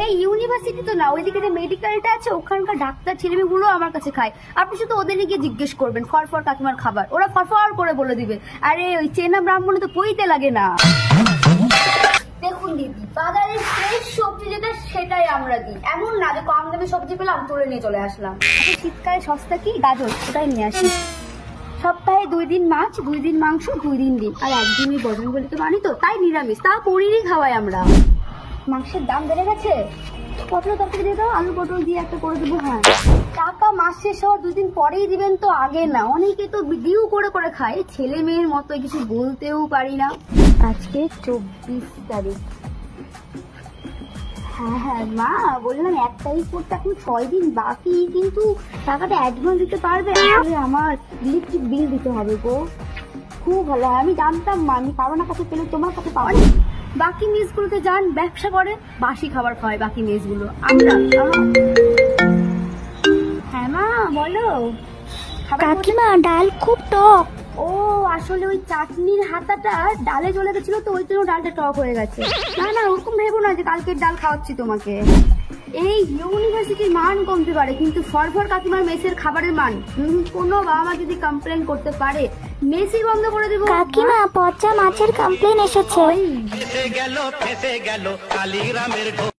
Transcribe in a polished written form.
এই ইউনিভার্সিটি তো না, ওইদিকে যে মেডিকেলটা আছে ওখানকার ডাক্তার ছেলেমেয়েগুলো আমার কাছে খায়। আপনি শুধু ওদের গিয়ে জিজ্ঞেস করবেন ফরফর কাকিমার খাবার, ওরা ফরফর করে বলে দিবে। আরে ওই চেনা ব্রাহ্মণে তো পইতে লাগে না। দেখুন দিদি, বাজারের ফ্রেশ সবজি যেটা সেটাই আমরা দিই, এমন না যে কম দামে সবজি পেলাম তুলে নিয়ে চলে আসলাম। শীতকালে সস্তা কি গাজর, ওটাই নিয়ে আসি। সপ্তাহে 2 দিন মাছ, 2 দিন মাংস, 2 দিন ডিম, আর একদিনই বদল বলে তো মানি তো, তাই নিরামিষ, তা পনিরই খাওয়াই আমরা। মাংসের দাম বেড়ে গেছে, পটল তরকারি দিয়ে দাও, আলু পটল দিয়ে একটা করে দেবো। হ্যাঁ, টাকা মাস শেষ হওয়ার 2 দিন পরেই দিবেন তো, আগে না। অনেকে তো ডিউ করে করে খায়, ছেলে মেয়ের মতো কিছু বলতেও পারি না। আজকে 24 তারিখ। হ্যাঁ মা, বললাম 1 তারিখ করতে এখন 6 দিন বাকি, কিন্তু টাকাটা অ্যাডভান্স দিতে পারবে? আসলে আমার ইলেকট্রিক বিল দিতে হবে গো। খুব ভালো হয়, আমি জানতাম মা, আমি কারো না কাছে পেলে তোমার কাছে পাবো। বাকি মেসগুলোতে যান, ব্যবসা করে বাসি খাবার খাওয়ায় বাকি মেসগুলো। আমরা হ্যাঁ মা বলো। কাকিমা, ডাল খুব টক। ও আসলে ওই চাটনির হাতাটা ডালে চলে গেছিল তো, ওই জন্য ডালটা টক হয়ে গেছে। না না, ওরকম ভেবো না যে কালকের ডাল খাওয়াচ্ছি তোমাকে। এই ইউনিভার্সিটির মান কমতে পারে, কিন্তু ফরফর কাকিমার মেসের খাবারের মান কোনো বাবা মা যদি কমপ্লেন করতে পারে, মেসই বন্ধ করে দেবো। কাকিমা, পচা মাছের কমপ্লেন এসেছে। ফেসে গেল কালীগ্রামের